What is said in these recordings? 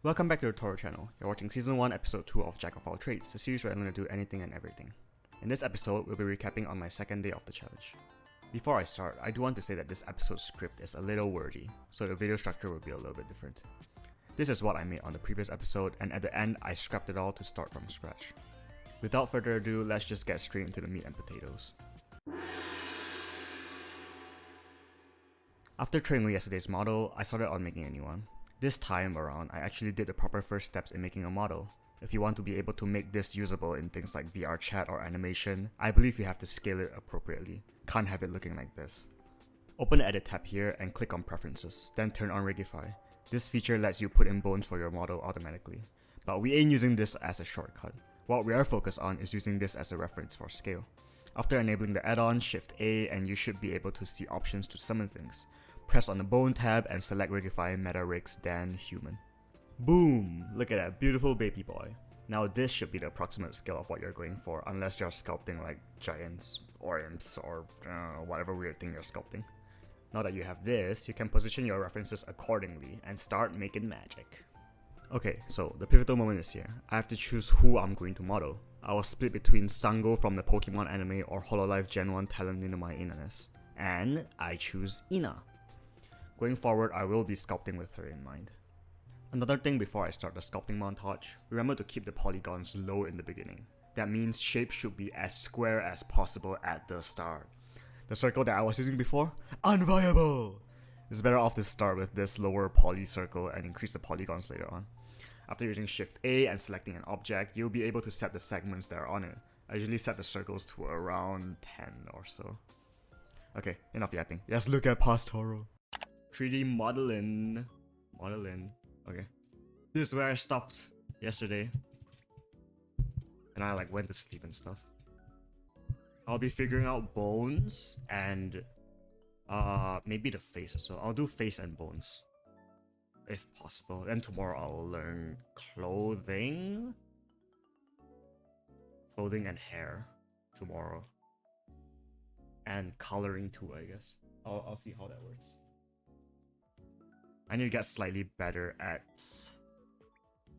Welcome back to the Toro channel. You're watching Season 1, Episode 2 of Jack of All Trades, the series where I'm going to do anything and everything. In this episode, we'll be recapping on my second day of the challenge. Before I start, I do want to say that this episode's script is a little wordy, so the video structure will be a little bit different. This is what I made on the previous episode, and at the end, I scrapped it all to start from scratch. Without further ado, let's just get straight into the meat and potatoes. After trading yesterday's model, I started on making a new one. This time around, I actually did the proper first steps in making a model. If you want to be able to make this usable in things like VR chat or animation, I believe you have to scale it appropriately. Can't have it looking like this. Open the edit tab here and click on preferences, then turn on Rigify. This feature lets you put in bones for your model automatically, but we ain't using this as a shortcut. What we are focused on is using this as a reference for scale. After enabling the add-on, Shift A and you should be able to see options to summon things. Press on the Bone tab and select Rigify Meta Rigs then Human. Boom! Look at that beautiful baby boy. Now this should be the approximate scale of what you're going for, unless you're sculpting like giants or imps or whatever weird thing you're sculpting. Now that you have this, you can position your references accordingly and start making magic. Okay, so the pivotal moment is here. I have to choose who I'm going to model. I was split between Sango from the Pokemon anime or Hololive Gen 1 talent Ninomai Inanes. And I choose Ina. Going forward, I will be sculpting with her in mind. Another thing before I start the sculpting montage, remember to keep the polygons low in the beginning. That means shapes should be as square as possible at the start. The circle that I was using before, unviable! It's better off to start with this lower poly circle and increase the polygons later on. After using Shift A and selecting an object, you'll be able to set the segments that are on it. I usually set the circles to around 10 or so. Okay, enough yapping. Let's look at past Toro. 3D modeling. Okay. This is where I stopped yesterday. And I went to sleep and stuff. I'll be figuring out bones and maybe the face as well. I'll do face and bones if possible. Then tomorrow I'll learn clothing and hair tomorrow. And coloring too, I guess. I'll see how that works. I need to get slightly better at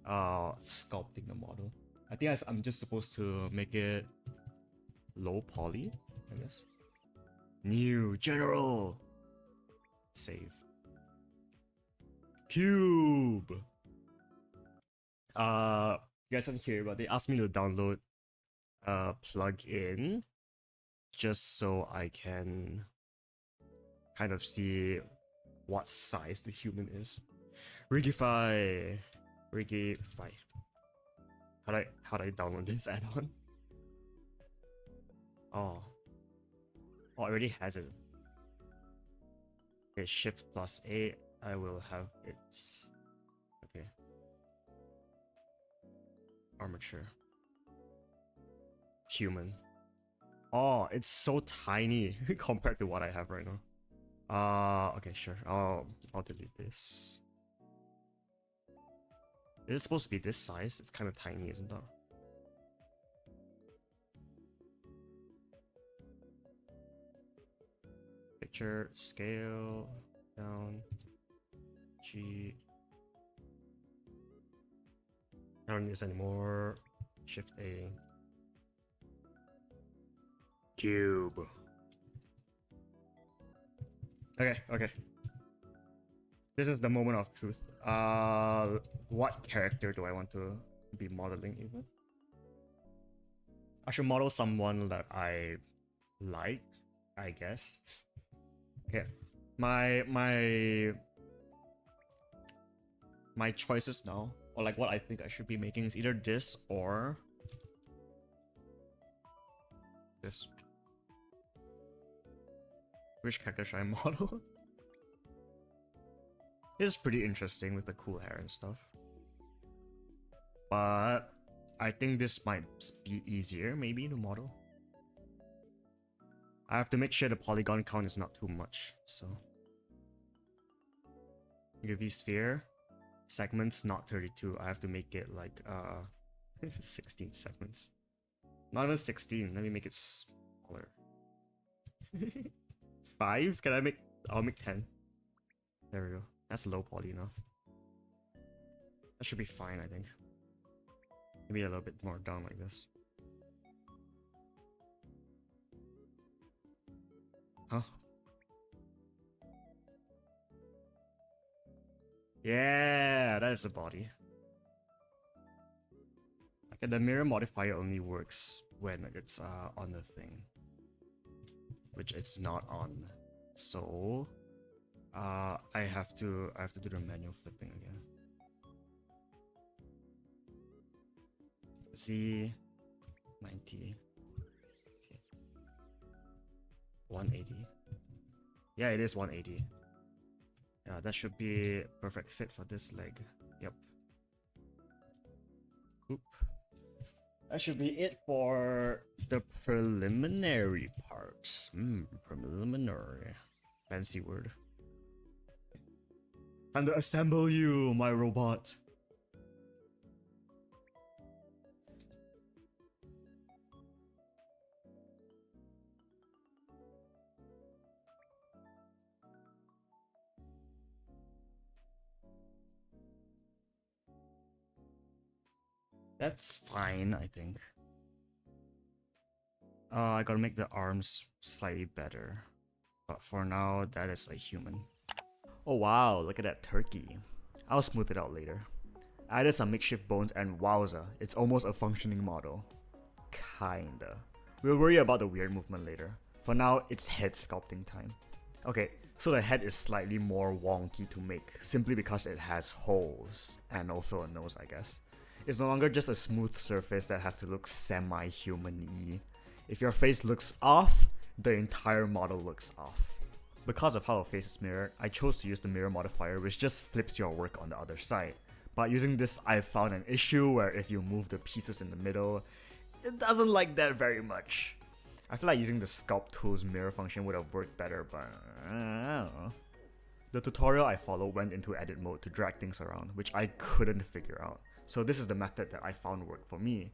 sculpting the model. I think I'm just supposed to make it low poly, I guess. New general. Save. Cube. You guys can't hear, but they asked me to download a plugin just so I can kind of see what size the human is. Rigify. How do I download this add-on? Oh, it already has it. Okay, Shift plus A. I will have it. Okay. Armature. Human. Oh, it's so tiny compared to what I have right now. Okay, sure. I'll delete this. Is it supposed to be this size? It's kind of tiny, isn't it? Picture, scale, down, G. I don't need this anymore. Shift A. Cube. Okay. This is the moment of truth. What character do I want to be modeling even? I should model someone that I like, I guess. Okay. My choices now, or what I think I should be making is either this or this. Which character should I model? This is pretty interesting with the cool hair and stuff. But I think this might be easier maybe to model. I have to make sure the polygon count is not too much, so. UV sphere. Segments not 32. I have to make it 16 segments. Not even 16. Let me make it smaller. 5? Can I make? I'll make 10. There we go. That's low poly enough. That should be fine, I think. Maybe a little bit more down like this. Huh? Yeah, that is a body. Okay, the mirror modifier only works when it's on the thing, which it's not on. So I have to do the manual flipping again. Z 90 180. Yeah, it is 180. Yeah, that should be perfect fit for this leg. Yep. Oop. That should be it for the preliminary parts. Preliminary. Fancy word. Time to assemble you, my robot. That's fine, I think. I gotta make the arms slightly better. But for now, that is a human. Oh wow, look at that turkey. I'll smooth it out later. I added some makeshift bones and wowza, it's almost a functioning model. Kinda. We'll worry about the weird movement later. For now, it's head sculpting time. Okay, so the head is slightly more wonky to make, simply because it has holes, and also a nose, I guess. It's no longer just a smooth surface that has to look semi-human-y. If your face looks off, the entire model looks off. Because of how a face is mirrored, I chose to use the mirror modifier, which just flips your work on the other side. But using this, I found an issue where if you move the pieces in the middle, it doesn't like that very much. I feel like using the sculpt tool's mirror function would have worked better, but I don't know. The tutorial I followed went into edit mode to drag things around, which I couldn't figure out. So this is the method that I found worked for me.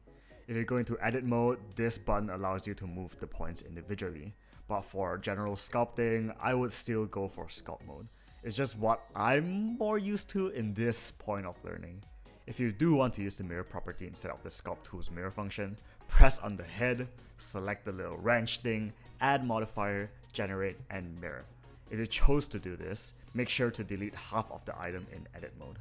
If you go into edit mode, this button allows you to move the points individually. But for general sculpting, I would still go for sculpt mode. It's just what I'm more used to in this point of learning. If you do want to use the mirror property instead of the sculpt tool's mirror function, press on the head, select the little wrench thing, add modifier, generate, and mirror. If you chose to do this, make sure to delete half of the item in edit mode.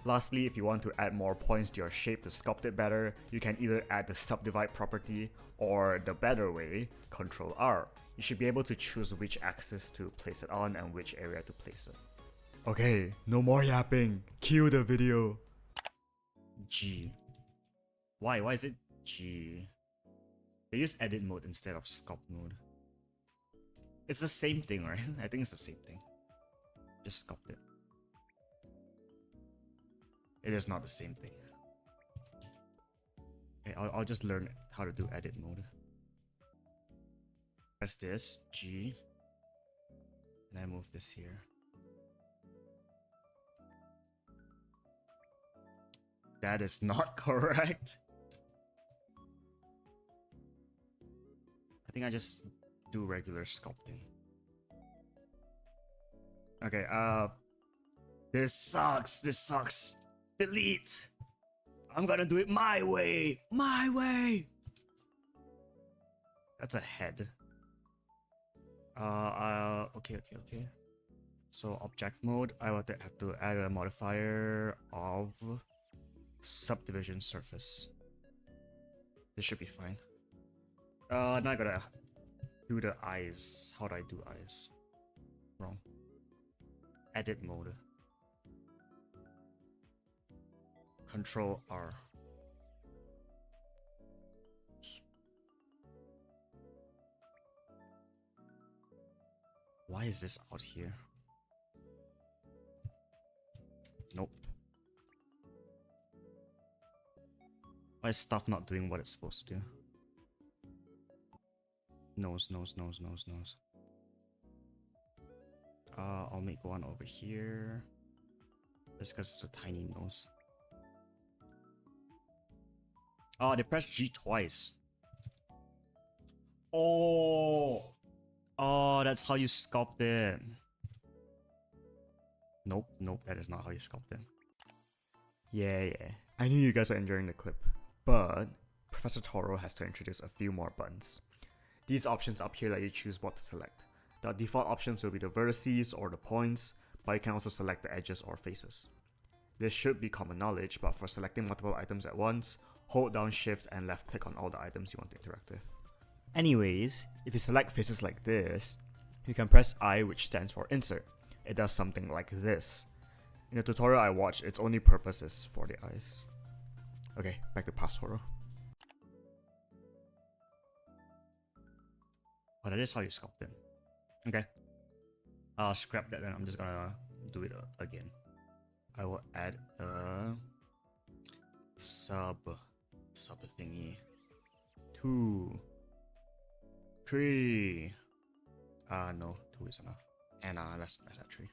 Lastly, if you want to add more points to your shape to sculpt it better, you can either add the subdivide property or the better way, Ctrl R. You should be able to choose which axis to place it on and which area to place it. Okay, no more yapping. Cue the video. G. Why is it G? They use edit mode instead of sculpt mode. It's the same thing, right? I think it's the same thing. Just sculpt it. It is not the same thing. Okay, I'll just learn how to do edit mode. Press this, G, and I move this here. That is not correct. I think I just do regular sculpting. Okay, this sucks, Delete! I'm gonna do it my way! My way! That's a head. Okay. So object mode, I would have to add a modifier of subdivision surface. This should be fine. Now I gotta do the eyes. How do I do eyes? Wrong. Edit mode. Ctrl R. Why is this out here? Nope. Why is stuff not doing what it's supposed to do? Nose. I'll make one over here. Just because it's a tiny nose. Oh, they pressed G twice. Oh, that's how you sculpt it. Nope, that is not how you sculpt it. Yeah. I knew you guys were enjoying the clip, but Professor Toro has to introduce a few more buttons. These options up here let you choose what to select. The default options will be the vertices or the points, but you can also select the edges or faces. This should be common knowledge, but for selecting multiple items at once, hold down shift and left click on all the items you want to interact with. Anyways, if you select faces like this, you can press I, which stands for insert. It does something like this. In the tutorial I watched, its only purpose is for the eyes. Okay, back to past horror. Oh, that is how you sculpt it. Okay. I'll scrap that then, I'm just gonna do it again. I will add a sub thingy. 2, 3. No, 2 is enough. And let's add 3.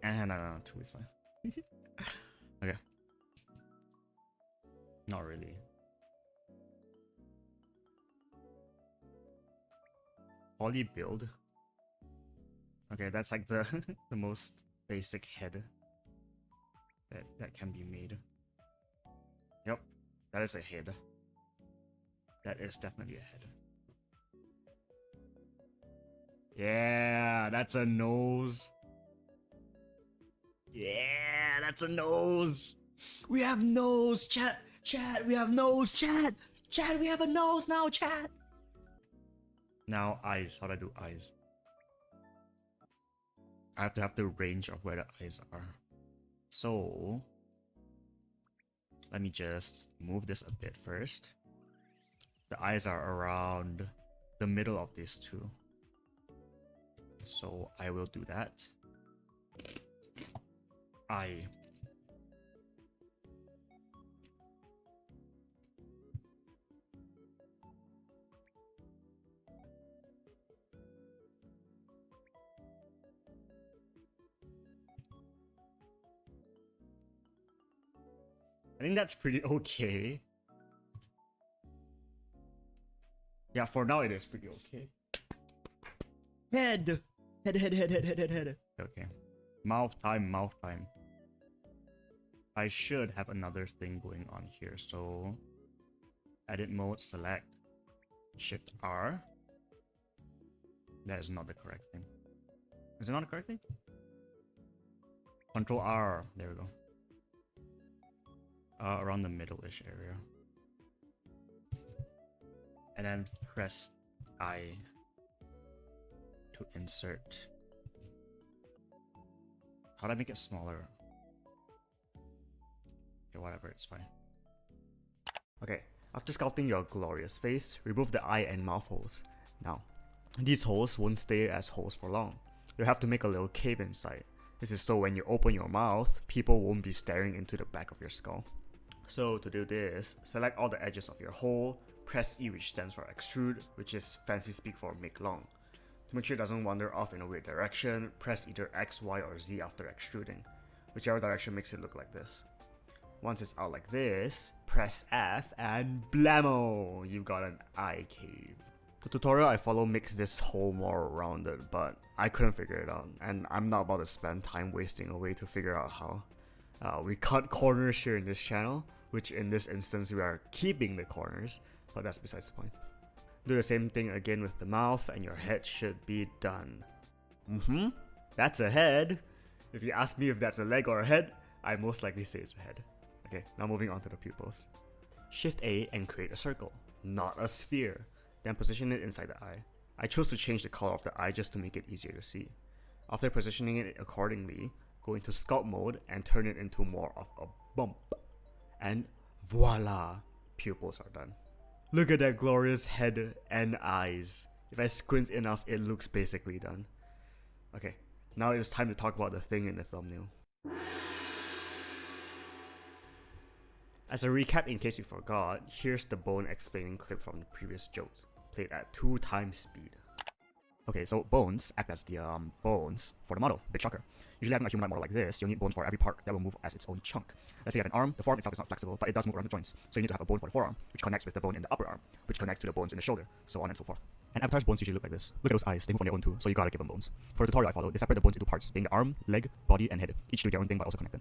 And 2 is fine. Okay. Not really. Poly build. Okay, that's like the the most basic head that can be made. Yep, that is a head. That is definitely a head. Yeah, that's a nose. Yeah, that's a nose. We have nose, chat. Chat, we have nose, chat. Chat, we have a nose now, chat. Now eyes. How do I do eyes? I have to have the range of where the eyes are. So let me just move this a bit first. The eyes are around the middle of these two. So I will do that. Eye. I think that's pretty okay. Yeah, for now it is pretty okay. Head. Head. Okay. Mouth time. I should have another thing going on here. So edit mode, select Shift R. That is not the correct thing. Is it not the correct thing? Control R. There we go. Around the middle-ish area. And then press I to insert. How do I make it smaller? Okay, whatever, it's fine. Okay, after sculpting your glorious face, remove the eye and mouth holes. Now, these holes won't stay as holes for long. You'll have to make a little cave inside. This is so when you open your mouth, people won't be staring into the back of your skull. So to do this, select all the edges of your hole, press E, which stands for extrude, which is fancy speak for make long. To make sure it doesn't wander off in a weird direction, press either X, Y, or Z after extruding. Whichever direction makes it look like this. Once it's out like this, press F and blammo! You've got an eye cave. The tutorial I follow makes this hole more rounded, but I couldn't figure it out, and I'm not about to spend time wasting away to figure out how. We cut corners here in this channel, which in this instance we are keeping the corners, but that's besides the point. Do the same thing again with the mouth and your head should be done. That's a head. If you ask me if that's a leg or a head, I most likely say it's a head. Okay, now moving on to the pupils. Shift A and create a circle, not a sphere. Then position it inside the eye. I chose to change the color of the eye just to make it easier to see. After positioning it accordingly, go into sculpt mode and turn it into more of a bump. And voila, pupils are done. Look at that glorious head and eyes. If I squint enough, it looks basically done. Okay, now it's time to talk about the thing in the thumbnail. As a recap in case you forgot, here's the bone explaining clip from the previous JOAT, played at 2 times speed. Okay, so bones act as the bones for the model. Big shocker. Usually having a humanoid model like this, you'll need bones for every part that will move as its own chunk. Let's say you have an arm, the forearm itself is not flexible, but it does move around the joints. So you need to have a bone for the forearm, which connects with the bone in the upper arm, which connects to the bones in the shoulder, so on and so forth. And avatar's bones usually look like this. Look at those eyes, they move on their own too, so you gotta give them bones. For the tutorial I followed, they separate the bones into parts, being the arm, leg, body, and head, each do their own thing but also connected.